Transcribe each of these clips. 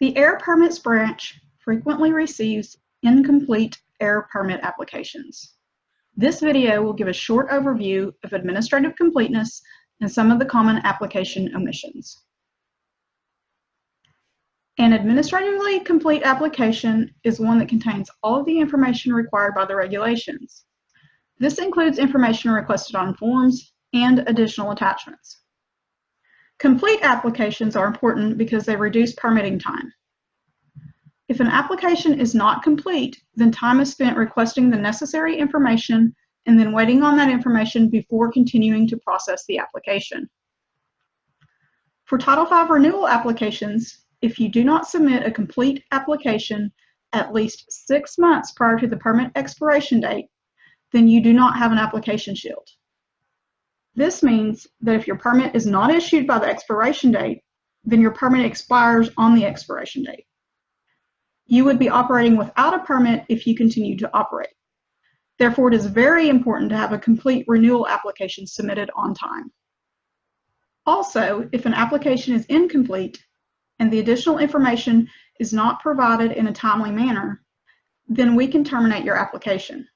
The Air Permits branch frequently receives incomplete air permit applications. This video will give a short overview of administrative completeness and some of the common application omissions. An administratively complete application is one that contains all of the information required by the regulations. This includes information requested on forms and additional attachments. Complete applications are important because they reduce permitting time. If an application is not complete, then time is spent requesting the necessary information and then waiting on that information before continuing to process the application. For Title V renewal applications, if you do not submit a complete application at least 6 months prior to the permit expiration date, then you do not have an application shield. This means that if your permit is not issued by the expiration date, then your permit expires on the expiration date. You would be operating without a permit if you continue to operate. Therefore, it is very important to have a complete renewal application submitted on time. Also, if an application is incomplete and the additional information is not provided in a timely manner, then we can terminate your application.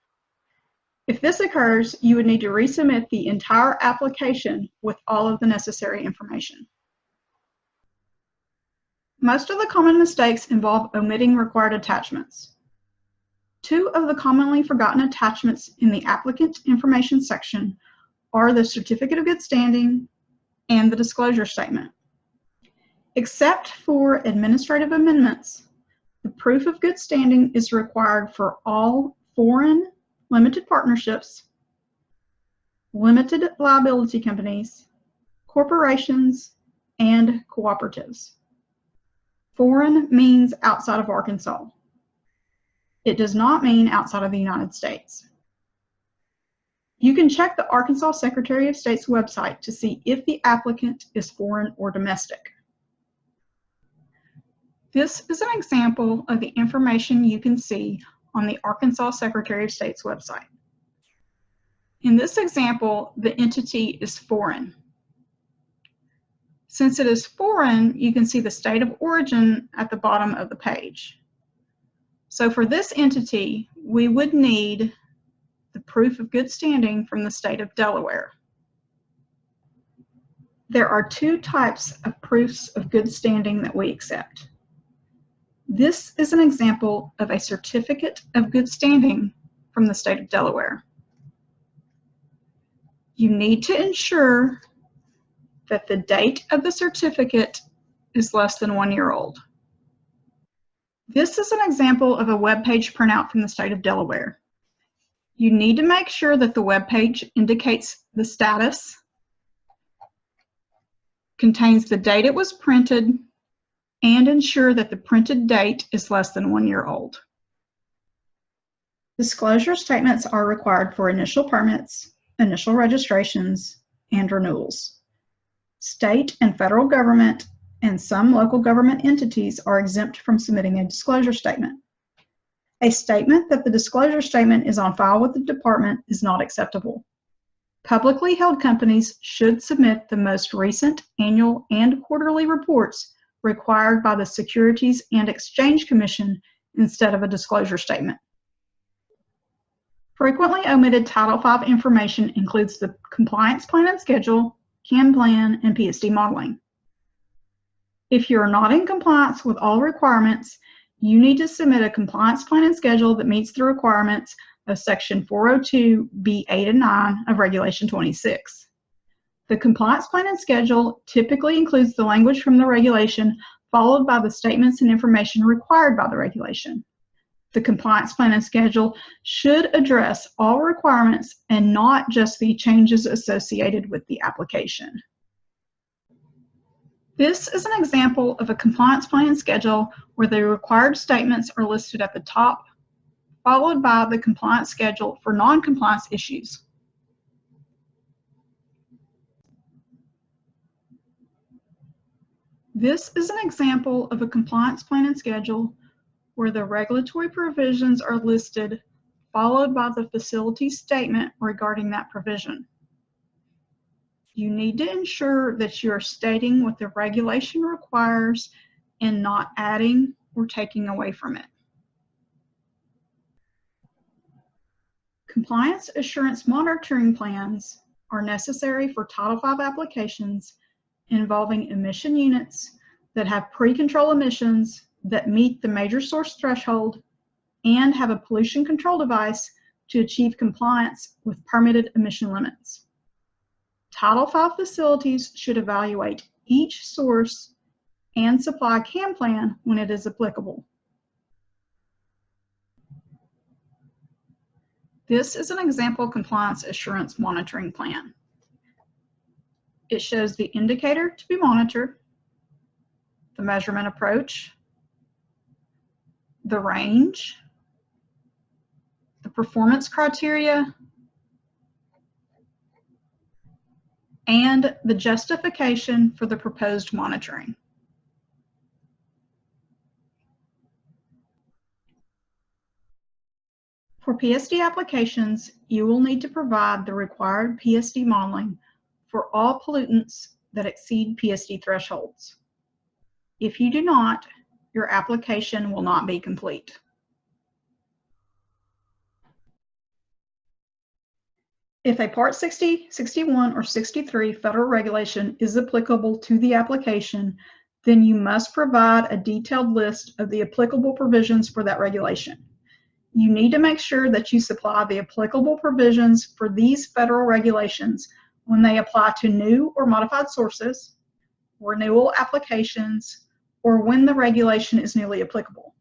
If this occurs, you would need to resubmit the entire application with all of the necessary information. Most of the common mistakes involve omitting required attachments. 2 of the commonly forgotten attachments in the applicant information section are the Certificate of Good Standing and the Disclosure Statement. Except for administrative amendments, the Proof of Good Standing is required for all foreign limited partnerships, limited liability companies, corporations, and cooperatives. Foreign means outside of Arkansas. It does not mean outside of the United States. You can check the Arkansas Secretary of State's website to see if the applicant is foreign or domestic. This is an example of the information you can see on the Arkansas Secretary of State's website. In this example, the entity is foreign. Since it is foreign, you can see the state of origin at the bottom of the page. So for this entity, we would need the Proof of Good Standing from the state of Delaware. There are 2 types of proofs of good standing that we accept. This is an example of a Certificate of Good Standing from the state of Delaware. You need to ensure that the date of the certificate is less than 1 year old. This is an example of a web page printout from the state of Delaware. You need to make sure that the web page indicates the status, contains the date it was printed, and ensure that the printed date is less than 1 year old. Disclosure statements are required for initial permits, initial registrations, and renewals. State and federal government and some local government entities are exempt from submitting a disclosure statement. A statement that the disclosure statement is on file with the department is not acceptable. Publicly held companies should submit the most recent annual and quarterly reports required by the Securities and Exchange Commission instead of a disclosure statement. Frequently omitted Title V information includes the Compliance Plan and Schedule, CAM Plan, and PSD modeling. If you are not in compliance with all requirements, you need to submit a compliance plan and schedule that meets the requirements of Section 402(b)(8) and 9 of Regulation 26. The compliance plan and schedule typically includes the language from the regulation followed by the statements and information required by the regulation. The compliance plan and schedule should address all requirements and not just the changes associated with the application. This is an example of a compliance plan and schedule where the required statements are listed at the top, followed by the compliance schedule for non-compliance issues. This is an example of a compliance plan and schedule where the regulatory provisions are listed, followed by the facility statement regarding that provision. You need to ensure that you are stating what the regulation requires and not adding or taking away from it. Compliance assurance monitoring plans are necessary for Title V applications involving emission units that have pre-control emissions that meet the major source threshold and have a pollution control device to achieve compliance with permitted emission limits. Title V facilities should evaluate each source and supply a CAM plan when it is applicable. This is an example compliance assurance monitoring plan. It shows the indicator to be monitored, the measurement approach, the range, the performance criteria, and the justification for the proposed monitoring. For PSD applications, you will need to provide the required PSD modeling for all pollutants that exceed PSD thresholds. If you do not, your application will not be complete. If a Part 60, 61, or 63 federal regulation is applicable to the application, then you must provide a detailed list of the applicable provisions for that regulation. You need to make sure that you supply the applicable provisions for these federal regulations when they apply to new or modified sources, renewal applications, or when the regulation is newly applicable.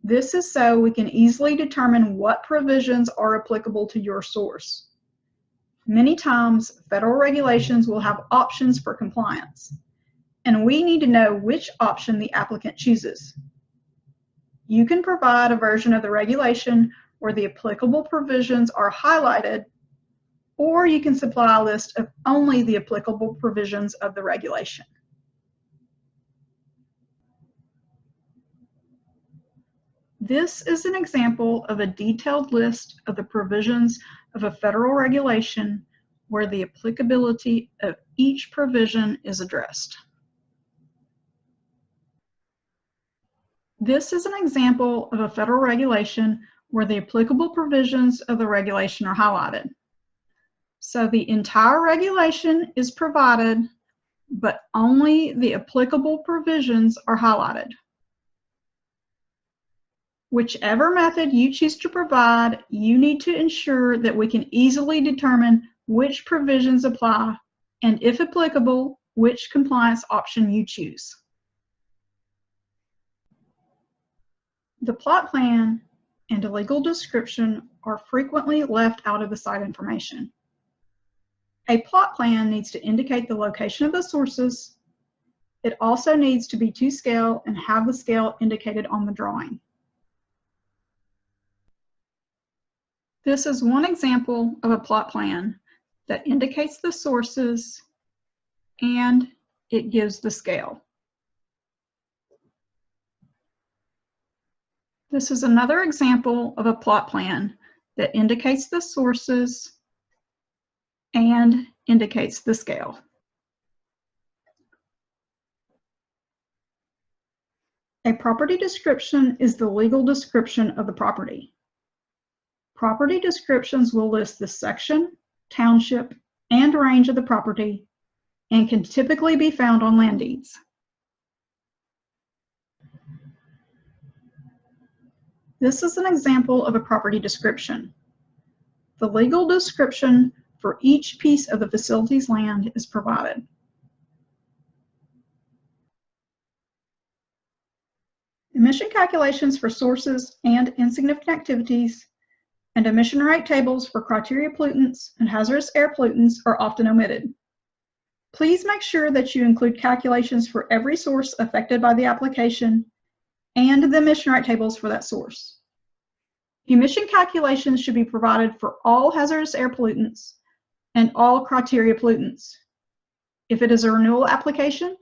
This is so we can easily determine what provisions are applicable to your source. Many times, federal regulations will have options for compliance, and we need to know which option the applicant chooses. You can provide a version of the regulation where the applicable provisions are highlighted, or you can supply a list of only the applicable provisions of the regulation. This is an example of a detailed list of the provisions of a federal regulation where the applicability of each provision is addressed. This is an example of a federal regulation where the applicable provisions of the regulation are highlighted. So the entire regulation is provided, but only the applicable provisions are highlighted. Whichever method you choose to provide, you need to ensure that we can easily determine which provisions apply, and if applicable, which compliance option you choose. The plot plan and a legal description are frequently left out of the site information. A plot plan needs to indicate the location of the sources. It also needs to be to scale and have the scale indicated on the drawing. This is one example of a plot plan that indicates the sources and it gives the scale. This is another example of a plot plan that indicates the sources and indicates the scale. A property description is the legal description of the property. Property descriptions will list the section, township, and range of the property and can typically be found on land deeds. This is an example of a property description. The legal description for each piece of the facility's land is provided. Emission calculations for sources and insignificant activities and emission rate tables for criteria pollutants and hazardous air pollutants are often omitted. Please make sure that you include calculations for every source affected by the application and the emission rate tables for that source. Emission calculations should be provided for all hazardous air pollutants and all criteria pollutants. If it is a renewal application,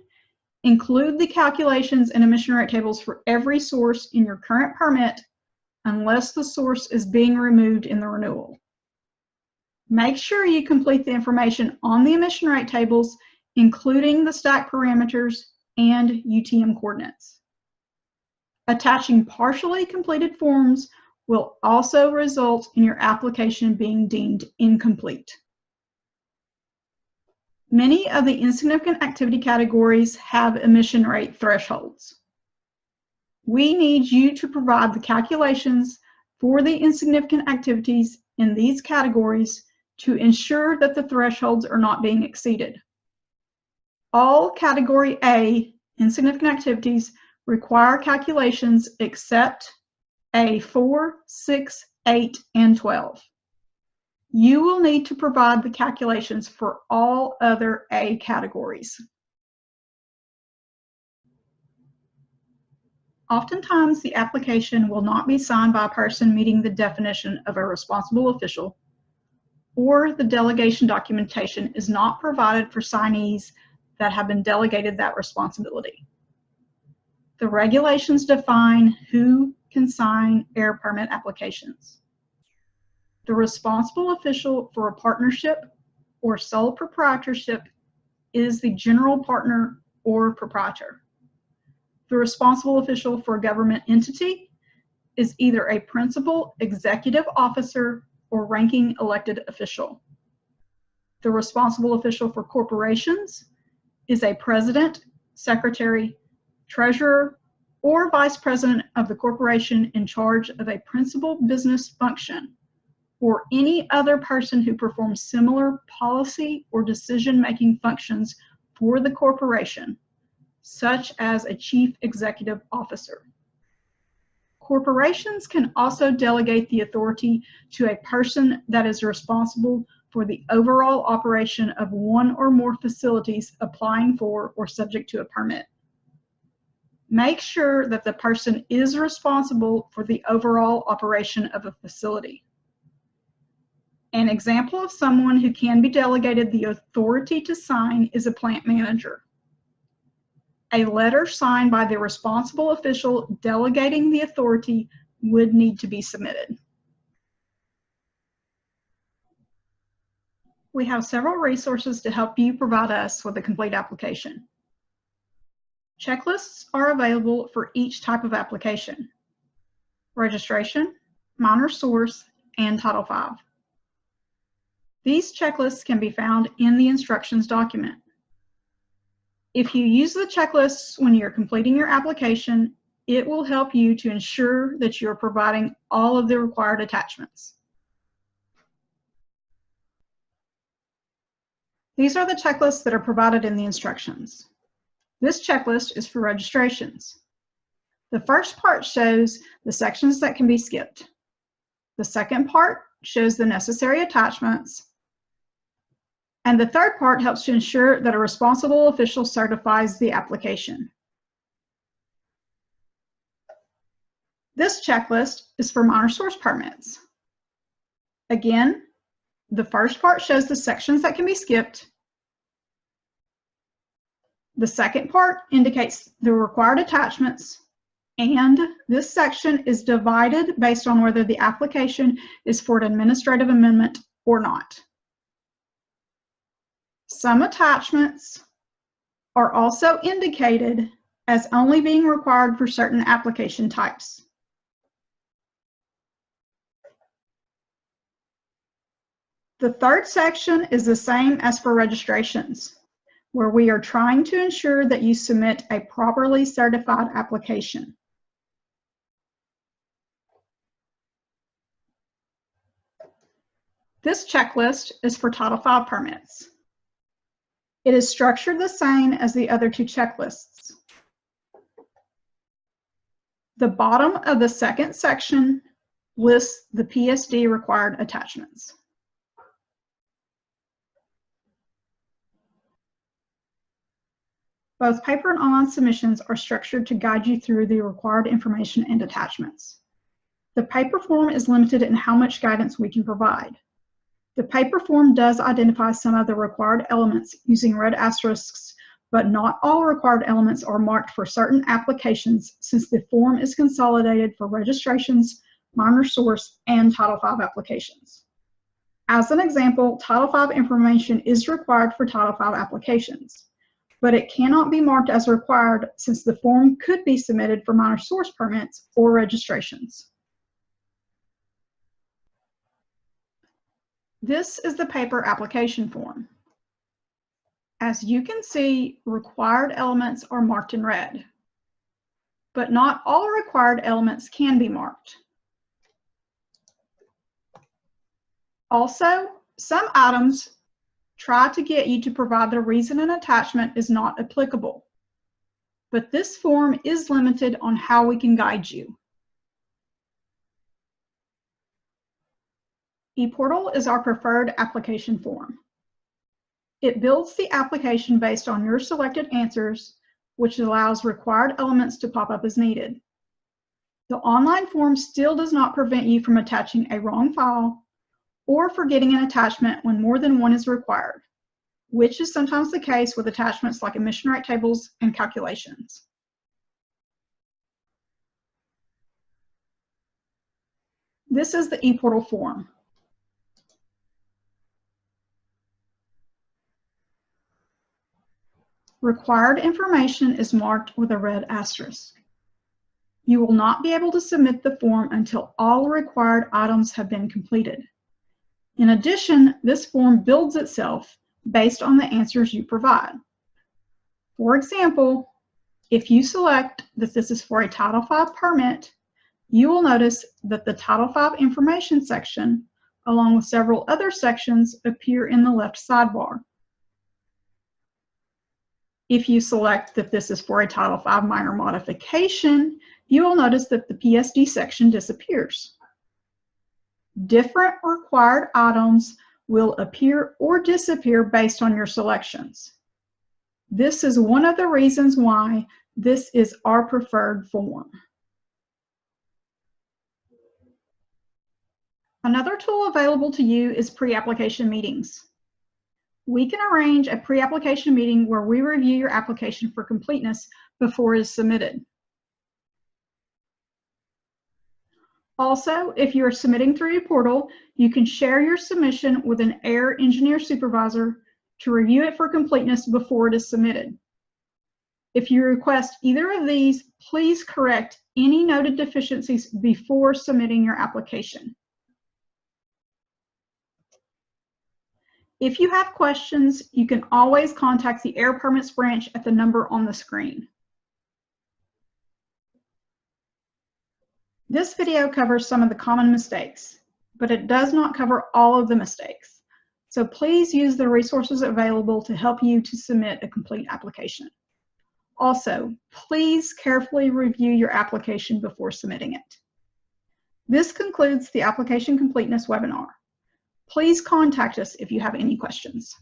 include the calculations and emission rate tables for every source in your current permit unless the source is being removed in the renewal. Make sure you complete the information on the emission rate tables, including the stack parameters and UTM coordinates. Attaching partially completed forms will also result in your application being deemed incomplete. Many of the insignificant activity categories have emission rate thresholds. We need you to provide the calculations for the insignificant activities in these categories to ensure that the thresholds are not being exceeded. All Category A insignificant activities require calculations except A4, 6, 8, and 12. You will need to provide the calculations for all other A categories. Oftentimes, the application will not be signed by a person meeting the definition of a responsible official, or the delegation documentation is not provided for signees that have been delegated that responsibility. The regulations define who can sign air permit applications. The responsible official for a partnership or sole proprietorship is the general partner or proprietor. The responsible official for a government entity is either a principal executive officer or ranking elected official. The responsible official for corporations is a president, secretary, treasurer, or vice president of the corporation in charge of a principal business function, or any other person who performs similar policy or decision-making functions for the corporation, such as a chief executive officer. Corporations can also delegate the authority to a person that is responsible for the overall operation of one or more facilities applying for or subject to a permit. Make sure that the person is responsible for the overall operation of a facility. An example of someone who can be delegated the authority to sign is a plant manager. A letter signed by the responsible official delegating the authority would need to be submitted. We have several resources to help you provide us with a complete application. Checklists are available for each type of application: registration, minor source, and Title V. These checklists can be found in the instructions document. If you use the checklists when you're completing your application, it will help you to ensure that you're providing all of the required attachments. These are the checklists that are provided in the instructions. This checklist is for registrations. The first part shows the sections that can be skipped. The second part shows the necessary attachments. And the third part helps to ensure that a responsible official certifies the application. This checklist is for minor source permits. Again, the first part shows the sections that can be skipped. The second part indicates the required attachments, and this section is divided based on whether the application is for an administrative amendment or not. Some attachments are also indicated as only being required for certain application types. The third section is the same as for registrations, where we are trying to ensure that you submit a properly certified application. This checklist is for Title V permits. It is structured the same as the other two checklists. The bottom of the second section lists the PSD required attachments. Both paper and online submissions are structured to guide you through the required information and attachments. The paper form is limited in how much guidance we can provide. The paper form does identify some of the required elements using red asterisks, but not all required elements are marked for certain applications since the form is consolidated for registrations, minor source, and Title V applications. As an example, Title V information is required for Title V applications. but it cannot be marked as required since the form could be submitted for minor source permits or registrations. This is the paper application form. As you can see, required elements are marked in red, but not all required elements can be marked. Also, some items try to get you to provide the reason an attachment is not applicable, but this form is limited on how we can guide you. ePortal is our preferred application form. It builds the application based on your selected answers, which allows required elements to pop up as needed. The online form still does not prevent you from attaching a wrong file or forgetting an attachment when more than one is required, which is sometimes the case with attachments like emission rate tables and calculations. This is the ePortal form. Required information is marked with a red asterisk. You will not be able to submit the form until all required items have been completed. In addition, this form builds itself based on the answers you provide. For example, if you select that this is for a Title V permit, you will notice that the Title V information section, along with several other sections, appear in the left sidebar. If you select that this is for a Title V minor modification, you will notice that the PSD section disappears. Different required items will appear or disappear based on your selections. This is one of the reasons why this is our preferred form. Another tool available to you is pre-application meetings. We can arrange a pre-application meeting where we review your application for completeness before it is submitted. Also, if you are submitting through ePortal, you can share your submission with an AIR engineer supervisor to review it for completeness before it is submitted. If you request either of these, please correct any noted deficiencies before submitting your application. If you have questions, you can always contact the AIR Permits branch at the number on the screen. This video covers some of the common mistakes, but it does not cover all of the mistakes. So please use the resources available to help you to submit a complete application. Also, please carefully review your application before submitting it. This concludes the Application Completeness webinar. Please contact us if you have any questions.